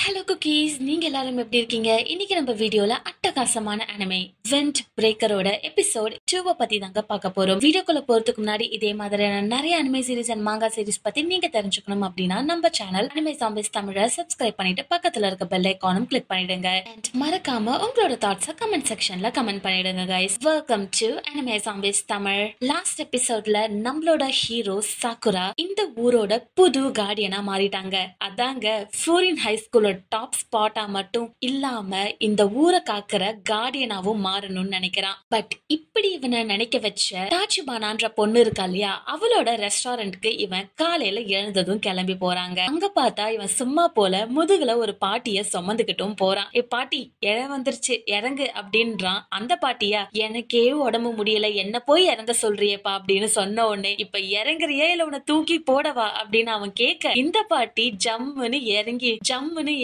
Hello cookies, நீங்க எல்லாரும் எப்படி இருக்கீங்க? இன்னைக்கு நம்ம வீடியோல அட்டகாசமான அனிமே வெண்ட் பிரேக்கரோட எபிசோட் 2 பத்தி தாங்க பார்க்க போறோம். வீடியோக்குள்ள போறதுக்கு முன்னாடி இதே மாதிரியான நிறைய அனிமே சீரிஸ் அண்ட் மாங்கா சீரிஸ் பத்தி நீங்க தெரிஞ்சுக்கணும் அப்படின்னா நம்ம சேனல் அனிமே சாம்பிஸ் தமிழை சப்ஸ்கிரைப் பண்ணிட்டு பக்கத்துல இருக்க பெல் ஐகானும் கிளிக் பண்ணிடுங்க. அண்ட் மறக்காம உங்களோட தாட்ஸை கமெண்ட் செக்ஷன்ல கமெண்ட் பண்ணிடுங்க guys. Welcome to anime zombies Tamil. Last எபிசோட்ல நம்மளோட ஹீரோ சாக்குரா இந்த ஊரோட புது கார்டியனா மாறிட்டாங்க. அதாங்க ஃப்ளோரின் ஹை ஸ்கூல் டாப் ஸ்பாட்டா மட்டும் இல்லாம இந்த ஊரை காக்குற கார்டியனாவும் மாறணும்னு நினைக்கிறான். பட் இப்படி இவனை நினைக்க வச்ச தாச்சுபானான்ற பொண்ணு இருக்கா இல்லையா, அவளோட ரெஸ்டாரண்ட்க்கு இவன் காலையில எழுந்ததும் கிளம்பி போறாங்க. அங்க பார்த்தா இவன் சும்மா போல முதுகுல ஒரு பாட்டிய சுமந்துகிட்டும் போறான். பாட்டி எழ வந்துருச்சு இறங்கு அப்படின்றான். அந்த பாட்டியா, எனக்கே உடம்பு முடியல, என்ன போய் இறங்க சொல்றியப்பா அப்படின்னு சொன்ன உடனே, இப்ப இறங்குறியா இல்ல உன்னை தூக்கி போடவா அப்படின்னு அவன் கேட்க, இந்த பாட்டி ஜம்முன்னு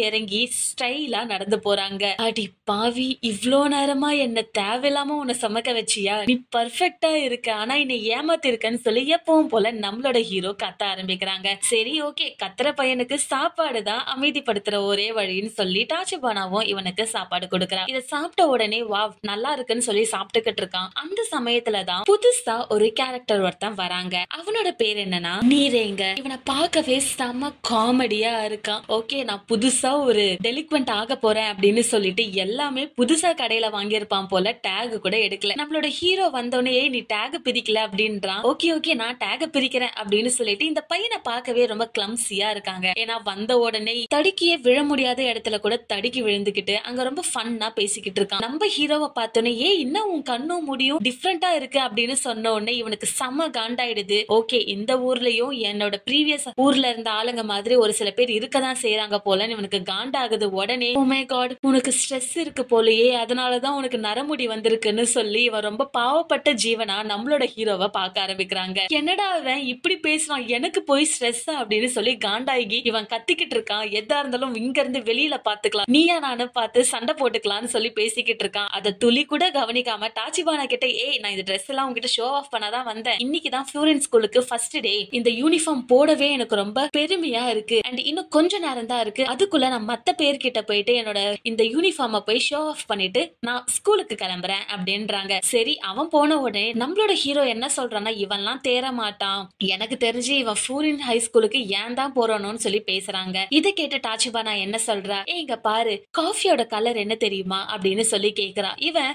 இறங்கி ஸ்டைலா நடந்து போறாங்க. அடி பாவி, இவ்ளோ நேரமா என்ன தேவையில்லாம உன்னை சமைக்க வச்சியா? நீ பர்ஃபெக்டா இருக்க, ஆனா என்னை ஏமாத்தி இருக்கன்னு சொல்லி எப்பவும் போல நம்மளோட ஹீரோ கத்த ஆரம்பிக்கிறாங்க. சரி ஓகே, கத்துற பையனுக்கு சாப்பாடு தான் அமைதிப்படுத்துற ஒரே வழின்னு சொல்லி டாச்சுபானாவும் இவனுக்கு சாப்பாடு கொடுக்கறான். இதை சாப்பிட்ட உடனே வாவ் நல்லா இருக்குன்னு சொல்லி சாப்பிட்டுக்கிட்டு இருக்கான். அந்த சமயத்துலதான் புதுசா ஒரு கேரக்டர் ஒருத்தன் வராங்க. அவனோட பேர் என்னன்னா நீரேங்க. இவனை பார்க்கவே செம காமெடியா இருக்கான். ஓகே, நான் புதுசா ஒரு டெலிக்வென்ட் ஆக போறேன் அப்படின்னு சொல்லிட்டு எல்லாமே புதுசா கடையில வாங்கியிருப்பான் போல. டேக் கூட எடுக்கல. நம்மளோட ஹீரோ வந்தோடனே நீ டேக் பிரிக்கல அப்படின்றான். ஓகே நான் டேக் பிரிக்கிறேன் அப்படின்னு சொல்லிட்டு இந்த பையனை பார்க்கவே ரொம்ப கிளம்சியா இருக்காங்க. ஏன்னா வந்த உடனே தடுக்கியே விழ முடியாத இடத்துல கூட தடுக்கி விழுந்துகிட்டு அங்க ரொம்ப ஃபன்னா பேசிக்கிட்டு இருக்கான். நம்ம ஹீரோவை பார்த்தோன்னே இன்னும் உன் கண்ணும் முடியும் டிஃப்ரெண்டா இருக்கு அப்படின்னு சொன்ன உடனே இவனுக்கு செம காண்டாயிடுது. ஓகே, இந்த ஊர்லயும் என்னோட ப்ரீவியஸ் ஊர்ல இருந்த ஆளுங்க மாதிரி ஒரு சில பேர் இருக்கதான் செய்யறாங்க போலன்னு இவனுக்கு காண்டாகுது. உடனே ஓ மை காட், உனக்கு ஸ்ட்ரெஸ் இருக்கு போலயே, அதனாலதான் உனக்கு நரமுடி வந்திருக்குன்னு சொல்லி இவன் ரொம்ப பாவப்பட்ட ஜீவனா நம்மளோட ஹீரோவை பார்க்க ஆரம்பிக்கிறாங்க. என்னடா அவன் இப்படி பேசுறான், எனக்கு போய் ஸ்ட்ரெஸ் அப்படின்னு சொல்லி காண்டாகி இவன் கத்திக்கிட்டு இருக்கான். எதா இருந்தாலும் இங்க இருந்து வெளியில பாத்துக்கலாம், நீயா நானு பார்த்து சண்டை போட்டுக்கலாம்னு சொல்லி பேசிக்கிட்டு இருக்கான். அதை துளி கூட கவனிக்காம டாச்சிபானா கிட்ட, நான் இந்த ட்ரெஸ் எல்லாம் உங்ககிட்ட ஷோ ஆஃப் பண்ணாதான் வந்தேன். இன்னைக்குதான் ஃப்ளோரின் ஸ்கூலுக்கு ஃபர்ஸ்ட் டே. இந்த யூனிஃபார்ம் போடவே எனக்கு ரொம்ப பெருமையா இருக்கு. அண்ட் இன்னும் கொஞ்ச நேரம் தான் இருக்கு, அதுக்குள்ள நான் மத்த பேர்கிட்ட போயிட்டு என்னோட இந்த யூனிஃபார்மை போய் ஷோ ஆஃப் பண்ணிட்டு நான் ஸ்கூலுக்கு கிளம்புறேன் அப்படின்றாங்க. சரி, அவன் போன உடனே நம்மளோட ஹீரோ என்ன சொல்றான்னா, இவன்லாம் தேர மாட்டான், எனக்கு தெரிஞ்சு இவன் ஃப்ளோரின் ஹை ஸ்கூலுக்கு ஏன் தான் போறானோன்னு சொல்லி பேசுறாங்க. இதை கேட்டு டாச்சிபானா என்ன சொல்றா, இங்க பாரு, காஃபியோட கலர் என்ன தெரியுமா அப்படின்னு சொல்லி கேக்குறா. இவன்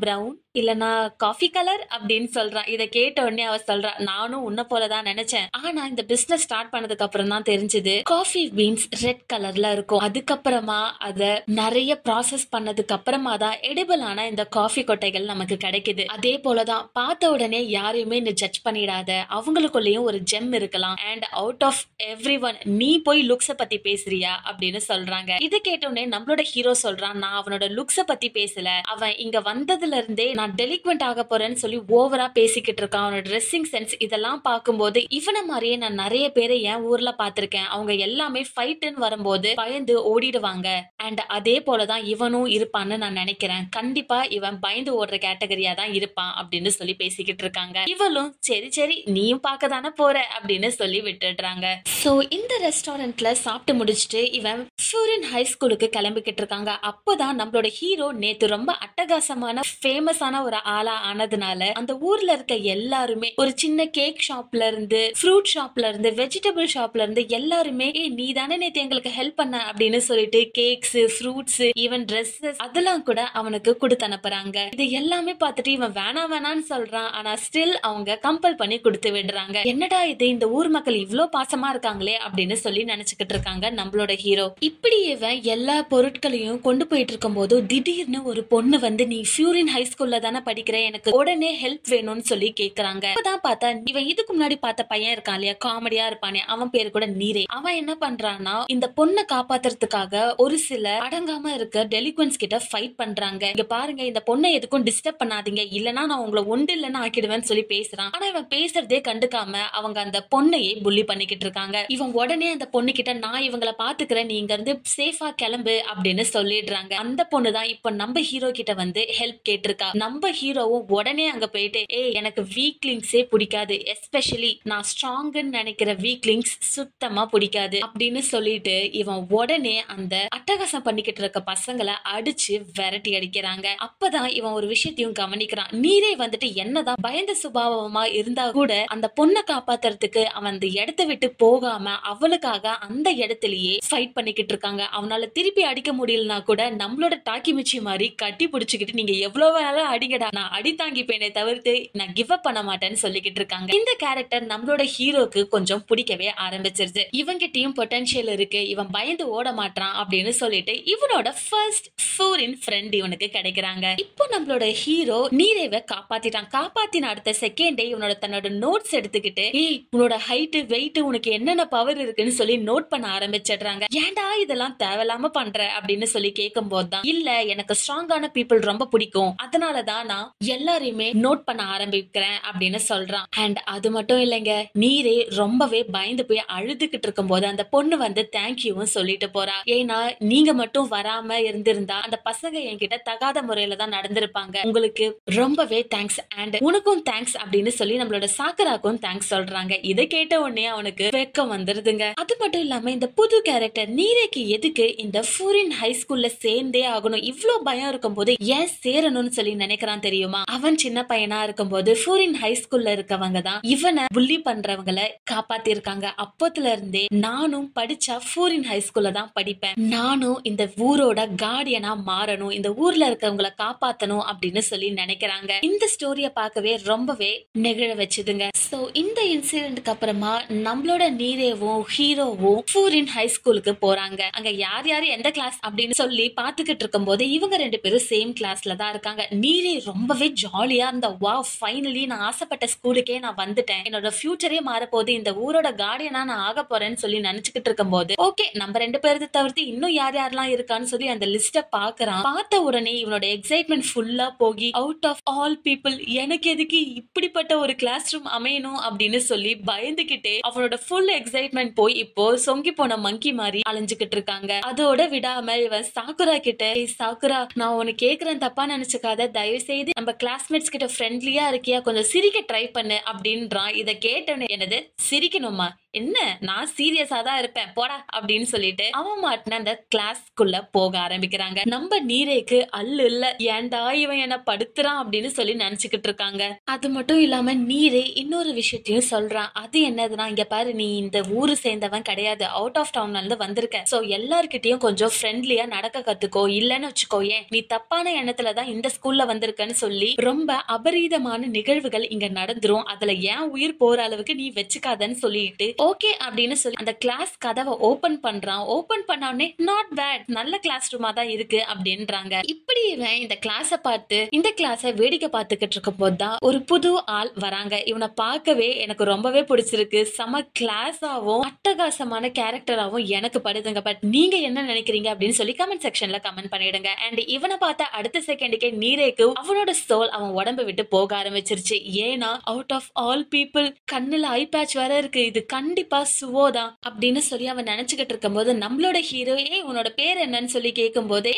பிரவுன் இல்லனா காஃபி கலர் அப்படின்னு சொல்றான். இதை கேட்ட உடனே அவ சொல்றா, நானும் உன்ன போலதான் நினைச்சேன், ஆனா இந்த பிசினஸ் ஸ்டார்ட் பண்ணதுக்கு அப்புறம் தான் தெரிஞ்சது காஃபி பீன்ஸ் ரெட் கலர்ல இருக்கும். அதுக்கப்புறமா அத நிறைய ப்ராசஸ் பண்ணதுக்கு அப்புறமா தான் எடிபிளான இந்த காஃபி கொட்டைகள் நமக்கு கிடைக்குது. அதே போலதான் பார்த்த உடனே யாரையுமே நீ ஜட்ஜ் பண்ணிடாத, அவங்களுக்குள்ளயும் ஒரு ஜெம் இருக்கலாம். And out of every one நீ போய் லுக்ஸ பத்தி பேசுறியா அப்படின்னு சொல்றாங்க. இதை கேட்ட உடனே நம்மளோட ஹீரோ சொல்றான், நான் அவனோட லுக்ஸ பத்தி பேசல, அவன் இங்க வந்ததுல இருந்தே நான் டெலிக்வென்ட் ஆக போறேன்னு சொல்லி ஓவரா பேசிக்கிட்டு இருக்கான். அவனோட ட்ரெஸ்ஸிங் சென்ஸ் இதெல்லாம் பார்க்கும்போது இவனை மாதிரியே நான் நிறைய பேரை என் ஊர்ல பாத்திருக்கேன். அவங்க எல்லாமே ஃபைட்னு வரும்போது பயந்து ஓடிடுவாங்க. அண்ட் அதே போலதான் இவனும் இருப்பான்னு நான் நினைக்கிறேன். கண்டிப்பா இவன் பயந்து ஓடுற கேட்டகரியா தான் இருப்பான் அப்படின்னு சொல்லி பேசிக்கிட்டு இருக்காங்க. இவளும் சரி நீயும் பார்க்க தானே போற அப்படின்னு சொல்லி விட்டுடுறாங்க. சோ இந்த ரெஸ்டாரண்ட்ல சாப்பிட்டு முடிச்சுட்டு இவன் ஃப்ளோரின் ஹை ஸ்கூலுக்கு கிளம்பிக்கிட்டு இருக்காங்க. அப்போதான் நம்மளோட ஹீரோ நேத்து ரொம்ப அட்டகாசமான ஃபேமஸான ஒரு ஆளா ஆனதுனால அந்த ஊர்ல இருக்க எல்லாருமே, ஒரு சின்ன கேக் ஷாப்ல இருந்து ஃப்ரூட் ஷாப்ல இருந்து வெஜிடபிள் ஷாப்ல இருந்து எல்லாருமே, நீ தானே நேத்து எங்களுக்கு ஹெல்ப் பண்ண அப்படின்னு சொல்லிட்டு கேக்ஸ், ஃப்ரூட்ஸ், ஈவன் ட்ரெஸ்ஸஸ் அதெல்லாம் கூட அவனுக்கு கொடுத்து அனுப்புறாங்க. இது எல்லாமே பார்த்துட்டு இவன் வேணான்னு சொல்றான். ஆனா ஸ்டில் அவங்க கம்பல் பண்ணி கொடுத்து விடுறாங்க. என்னடா இது, இந்த ஊர் மக்கள் இவ்ளோ பாசமா இருக்காங்களே அப்படின்னு சொல்லி நினைச்சுக்கிட்டு இருக்காங்க நம்மளோட ஹீரோ. இப்படி இவன் எல்லா பொருட்களையும் கொண்டு போயிட்டு இருக்கும் போது திடீர்னு ஒரு பொண்ணு வந்து, நீ ஃப்ளோரின் ஹை ஸ்கூல்ல தானே படிக்கிற, எனக்கு உடனே ஹெல்ப் வேணும்னு சொல்லி கேக்குறாங்க. அப்பதான் பார்த்தா இவன் இதுக்கு முன்னாடி பார்த்த பையன் இருக்கான் இல்லையா, காமெடியா இருப்பானே, அவன் பேரு கூட நீரே. அவன் என்ன பண்றான்னா இந்த பொண்ணை காப்பாத்துறதுக்காக ஒரு சில அடங்காம இருக்க டெலிக்வென்ஸ் கிட்ட ஃபைட் பண்றாங்க. இங்க பாருங்க, இந்த பொண்ணை எதுக்கும் டிஸ்டர்ப் பண்ணாதீங்க, இல்லனா நான் உங்களை ஒன்று இல்லைன்னு ஆக்கிடுவேன்னு சொல்லி பேசுறான். ஆனா இவன் பேசுறதே கண்டுக்காம அவங்க அந்த பொண்ணையே புள்ளி பண்ணிக்கிட்டு இருக்காங்க. இவன் உடனே அந்த பொண்ணு கிட்ட, நான் இவங்களை பாத்துக்கிறேன், நீ இங்க இருந்து சேஃபா கிளம்பு அப்படின்னு சொல்லிடுறாங்க. அந்த பொண்ணுதான் இப்ப நம்ம ஹீரோ கிட்ட வந்து ஹெல்ப் கேட்டிருக்கா. நம்ம ஹீரோவும் உடனே அங்க போயிட்டு எனக்கு வீக்லிங்ஸே பிடிக்காது, எஸ்பெஷலி நான் ஸ்ட்ராங்னு நினைக்கிற வீக்லிங்ஸ் சுத்தமா பிடிக்காது அப்படின்னு சொல்லிட்டு இவன் உடனே அந்த அட்டகாசம் பண்ணிக்கிட்டு இருக்க பசங்களை அடிச்சு விரட்டி அடிக்கிறாங்க. அப்பதான் இவன் ஒரு விஷயத்தையும் கவனிக்கிறான். நீரே வந்துட்டு என்னதான் பயந்த சுபாவமா இருந்தா கூட அந்த பொண்ணை காப்பாத்துறதுக்கு அவன் அந்த இடத்தை விட்டு போகாம அவளுக்காக அந்த இடத்திலேயே ஃபைட் பண்ணிக்கிட்டு இருக்காங்க. அவனால திருப்பி அடிக்க முடியலனா கூட நம்மளோட டாக்கி மிச்சி மாதிரி கட்டி பிடிச்சுக்கிட்டு நீங்க எவ்வளவு வேணாலும் அடிங்கடா, நான் அடி தாங்கிப்பேனே தவிர்த்து நான் கிவ் அப் பண்ண மாட்டேன்னு சொல்லிக்கிட்டு இருக்காங்க. இந்த கேரக்டர் நம்மளோட ஹீரோக்கு கொஞ்சம் பிடிக்கவே ஆரம்பிச்சிருது. இவங்கிட்டயும் பொட்டன்ஷியல் இருக்கு, இவன் பயந்து ஓட மாட்டான் அப்படின்னு சொல்லிட்டு இவனோட ஃபர்ஸ்ட் ஃபாரின் ஃப்ரெண்ட் இவனுக்கு கிடைக்கிறாங்க. இப்போ நம்மளோட ஹீரோ நீரேவை காப்பாத்திட்டான். காப்பாத்தின அடுத்த செகண்டே இவனோட தன்னோட நோட்ஸ் எடுத்துக்கிட்டு உன்னோட ஹைட் வெயிட் உனக்கு என்னென்ன பவர் இருக்குன்னு சொல்லி நோட் பண்ண ஆரம்பிச்சிடுறாங்க. ஏன்டா இதெல்லாம் தேவையில்லாம பண்ற அப்படின்னு சொல்லி கேட்கும் போதுதான், இல்ல எனக்கு ஸ்ட்ராங்கான பீப்புள் ரொம்ப பிடிக்கும், அதனாலதான் நான் எல்லாரையுமே நோட் பண்ண ஆரம்பிக்கிறேன் அப்படின்னு சொல்றான். அண்ட் அது மட்டும் இல்லைங்க, நீரே ரொம்பவே பயந்து போய் அழுதுகிட்டு இருக்கும் போது அந்த பொண்ணு வந்து தேங்க்யூவும் சொல்லிட்டு போறா. ஏன்னா நீங்க மட்டும் வராம இருந்திருந்தா அந்த பசங்க என்கிட்ட தகாத முறையில தான் நடந்திருப்பாங்க, உங்களுக்கு ரொம்பவே தேங்க்ஸ் அண்ட் உனக்கும் தேங்க்ஸ் அப்படின்னு சொல்லி நம்மளோட சாக்குராக்கும் தேங்க்ஸ் சொல்றாங்க. இதை கேட்ட உடனே அவனுக்கு வெக்கம் வந்துருதுங்க. அது மட்டும் இல்லாம இந்த புது கேரக்டர் நீரேக்கு எதுக்கு இந்த ஃபூரின் ஹை ஸ்கூல்ல சேர்ந்தே ஆகணும், இவ்ளோ பயம் இருக்கும் போது ஏன் சேரணும்னு சொல்லி நினைக்கிறான் தெரியுமா? அவன் சின்ன பையனா இருக்கும் போது ஃபூரின் ஹை ஸ்கூல்ல இருக்கவங்க தான் இவனை புள்ளி பண்றவங்களை காப்பாத்திருக்காங்க. அப்போத்துல இருந்தே நானும் படிச்சா ஃபூரின் ஹை ஸ்கூல்ல தான் படிப்பேன், நானும் இந்த ஊரோட கார்டியனா மாறணும், இந்த ஊர்ல இருக்கவங்களை காப்பாத்தணும் அப்படின்னு சொல்லி நினைக்கிறாங்க. இந்த ஸ்டோரிய பார்க்கவே ரொம்பவே நெகிழ வச்சுதுங்க. சோ இந்த இன்சிடென்ட்க்கு அப்புறமா நம்மளோட நீரேவும் ஹீரோவும் ஃபூரின் ஹை ஸ்கூலுக்கு போறாங்க. அங்க யார் யாரு எந்த கிளாஸ் அப்படின்னு சொல்லி பாத்துக்கிட்டு இருக்கும் போது இவங்க ரெண்டு பேரும் சேம் கிளாஸ்ல தான் இருக்காங்க. நீரே ரொம்பவே ஜாலியா இருந்த, வாவ் ஃபைனலி நான் ஆசைப்பட்ட ஸ்கூலுக்கே நான் வந்துட்டேன், என்னோட ஃபியூச்சரே மாறப்போகுது, இந்த ஊரோட கார்டியனா நான் ஆக போறேன்னு சொல்லி நினைச்சுக்கிட்டு இருக்கும் போது ஓகே நம்ம ரெண்டு பேரத்தை தவிர்த்து இன்னும் யார் யாரெல்லாம் இருக்கான்னு சொல்லி அந்த லிஸ்ட பாக்குறான். பார்த்த உடனே இவனோட எக்ஸைட்மெண்ட் ஃபுல்லா போகி அவுட் ஆஃப் ஆல் பீப்புள் எனக்கு எதுக்கு இப்படிப்பட்ட ஒரு கிளாஸ் ரூம் அமையணும் அப்படின்னு சொல்லி பயந்துகிட்டே அவனோட ஃபுல் எக்ஸைட்மெண்ட் போய் இப்போ சொங்கி போன மங்கி மாதிரி அலைஞ்சுக்கிட்டு இருக்காங்க. அதோட விடாம இவன் சாக்குரா கிட்ட, சாக்குரா நான் உனக்கு கேக்குறேன் தப்பா நினைச்சுக்காத, தயவு செய்து நம்ம கிளாஸ்மேட்ஸ் கிட்ட ஃப்ரெண்ட்லியா இருக்கியா, கொஞ்சம் சிரிக்க ட்ரை பண்ணு அப்படின்றான். இத கேட்டவனே என்னது சிரிக்கணுமா, என்ன நான் சீரியஸா தான் இருப்பேன் போடா அப்படின்னு சொல்லிட்டு அவன் மாட்டின அந்த கிளாஸ்க்குள்ள போக ஆரம்பிக்கிறாங்க. நம்ம நீரேக்கு அல்லு இல்ல, ஏன்டா இவன் என்ன படுத்துறான் அப்படின்னு சொல்லி நினைச்சுக்கிட்டு இருக்காங்க. அது மட்டும் இல்லாம நீரே இன்னொரு விஷயத்தையும் சொல்றான். அது என்னதுன்னா, இங்க பாரு நீ இந்த ஊரு சேர்ந்தவன் கிடையாது, அவுட் ஆஃப் டவுன்ல இருந்து வந்திருக்க, சோ எல்லார்கிட்டயும் கொஞ்சம் ஃப்ரெண்ட்லியா நடக்க கத்துக்கோ, இல்லன்னு வச்சுக்கோ ஏன் நீ தப்பான எண்ணத்துலதான் இந்த ஸ்கூல்ல வந்திருக்கன்னு சொல்லி ரொம்ப அபரீதமான நிகழ்வுகள் இங்க நடந்துரும், அதுல ஏன் உயிர் போற அளவுக்கு நீ வச்சுக்காதன்னு சொல்லிட்டு ஓகே அப்படின்னு சொல்லி அந்த கிளாஸ் கதவை ஓபன் பண்றான். ஓபன் பண்ணானே நாட் பேட், நல்ல கிளாஸ் ரூமா தான் இருக்கு அப்படின்றாங்க. இப்படி இவன் இந்த கிளாஸ பார்த்து இந்த கிளாஸ வேடிக்கை பார்த்துக்கிட்டு இருக்கும் போதுதான் ஒரு புது ஆள் வராங்க. இவனை பார்க்கவே எனக்கு ரொம்பவே பிடிச்சிருக்கு, செம கிளாஸாவும் அட்டகாசமான கேரக்டராவும் எனக்கு படுதுங்க. பட் நீங்க என்ன நினைக்கிறீங்க அப்படின்னு சொல்லி கமெண்ட் செக்ஷன்ல கமெண்ட் பண்ணிடுங்க. அண்ட் இவனை பார்த்த அடுத்த செகண்டுக்கே நீரேக்கு அவனோட சோல் அவன் உடம்பு விட்டு போக ஆரம்பிச்சிருச்சு. ஏன்னா அவுட் ஆஃப் ஆல் பீப்புள் கண்ணுல ஐ பேட்ச் வேற இருக்கு, இது கண்டிப்பா சுவோதான் அப்படின்னு சொல்லி அவன் நினைச்சுக்கிட்டு இருக்கும் போது நம்மளோட ஹீரோ உன்னோட பேர் என்னன்னு சொல்லி கேட்கும் போது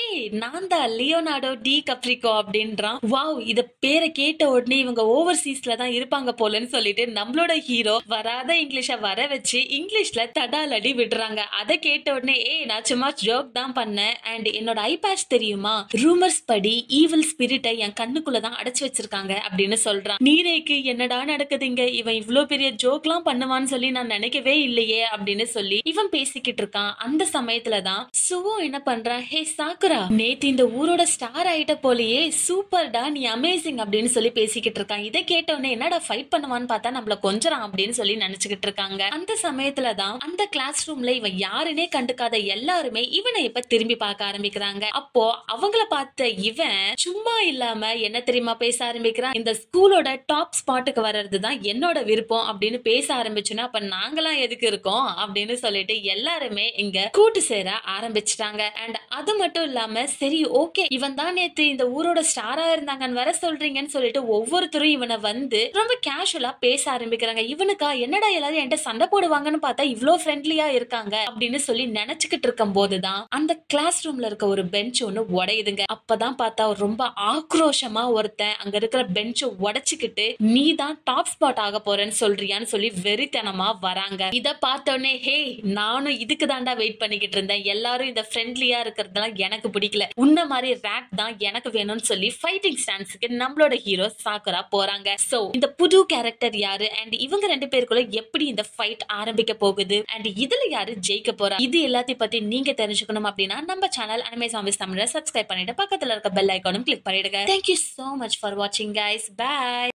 நான் தான் லியோனார்டோ டி கப்ரிகோ அப்படின்றான். வாவ் இத பேரை கேட்ட உடனே இவங்க ஓவர்சீஸ்ல தான் இருப்பாங்க போலன்னு சொல்லிட்டு நம்மளோட ஹீரோ வராத இங்கிலீஷ வர வச்சு இங்கிலீஷ்ல தடாலடி விடுறாங்க. அதை கேட்ட உடனே நான் சும்மா ஜோக் தான் பண்ணேன், அண்ட் என்னோட ஐ பேட்ச் தெரியுமா, ரூமர்ஸ் படி ஈவில் ஸ்பிரிட்டை என் கண்ணுக்குள்ளதான் அடைச்சு வச்சிருக்காங்க அப்படின்னு சொல்றான். நீரேக்கு என்னடா நடக்குதுங்க, இவன் இவ்வளவு பெரிய ஜோக் எல்லாம் பண்ணுவான்னு சொல்லி நான் நினைக்கவே இல்லையே அப்படின்னு சொல்லி இவன் பேசிக்கிட்டு இருக்கான். அந்த சமயத்துலதான் சுவோ என்ன பண்றான், ஹே சாக்குரா நேத்து இந்த ஊரோட ஸ்டார் ஆயிட்ட போலயே, சூப்பர்டா நீ அமேசிங் அப்படின்னு சொல்லி பேசிக்கிட்டு இருக்கான். இதை கேட்டவனே என்னடா ஃபைட் பண்ணுவான்னு பார்த்தா நம்மள கொஞ்சறான் அப்படின்னு சொல்லி நினைச்சுக்கிட்டு இருக்காங்க. அந்த சமயத்துலதான் அந்த கிளாஸ் ரூம்ல இவன் யாருன்னே கண்டுக்காத எல்லாருமே இவனை இப்ப திரும்பி பார்க்க ஆரம்பிக்கிறாங்க. அப்போ அவங்கள பார்த்த இவன் சும்மா இல்லாம என்ன தெரியுமா பேச ஆரம்பிக்கிறான், இந்த ஸ்கூலோட டாப் ஸ்பாட்டுக்கு வர்றதுதான் என்னோட விருப்பம் அப்படின்னு பேச ஆரம்பிச்சுன்னா அப்ப நாங்க நாங்கெல்லாம் எதுக்கு இருக்கோம் அப்படின்னு சொல்லிட்டு எல்லாருமே இங்க கூட்டு சேர ஆரம்பிச்சிட்டாங்க. அண்ட் அது மட்டும் இல்லாம சரி ஓகே இவன் தான் நேத்து இந்த ஊரோட ஸ்டாரா இருந்தாங்கன்னு வர சொல்றீங்கன்னு சொல்லிட்டு ஒவ்வொருத்தரும் இவனை வந்து ரொம்ப கேஷுவலா பேச ஆரம்பிக்கிறாங்க. இவனுக்கா என்னடா எல்லாரும் என்கிட்ட சண்டை போடுவாங்கன்னு பார்த்தா இவ்ளோ ஃப்ரெண்ட்லியா இருக்காங்க அப்படின்னு சொல்லி நினைச்சுக்கிட்டு இருக்கும் போதுதான் அந்த கிளாஸ் ரூம்ல இருக்க ஒரு பெஞ்ச் ஒண்ணு உடையுதுங்க. அப்பதான் பார்த்தா ரொம்ப ஆக்ரோஷமா ஒருத்தன் அங்க இருக்கிற பெஞ்சை உடைச்சுக்கிட்டு நீ தான் டாப் ஸ்பாட் ஆக போறேன்னு சொல்றியான்னு சொல்லி வெறித்தனமா வராங்க. இத பார்த்தோன்னே ஹே நானும் இதுக்கு தாண்டா வெயிட் பண்ணிக்கிட்டு இருந்தேன். எல்லாரும் இந்த ஃப்ரெண்ட்லியா இருக்கிறதுலாம் எனக்கு பிடிக்கல. உன்ன மாதிரி ரேக் தான் எனக்கு வேணும்னு சொல்லி ஃபைட்டிங் ஸ்டான்ஸ்க்கு நம்மளோட ஹீரோ சாக்குரா போறாங்க. சோ இந்த புது கேரக்டர் யாரு அண்ட் இவங்க ரெண்டு பேருக்குள்ள எப்படி இந்த ஃபைட் ஆரம்பிக்க போகுது அண்ட் இதுல யாரு ஜெயிக்க போறா இது எல்லாத்தையும் பத்தி நீங்க தெரிஞ்சுக்கணும் அப்படின்னா நம்ம சேனல் அனிமே சாம்பிஸ் தமிழ சப்ஸ்கிரைப் பண்ணிட்டு பக்கத்துல இருக்க பெல் ஐகானும் கிளிக் பண்ணிடுங்க. Thank you so much for watching guys. Bye.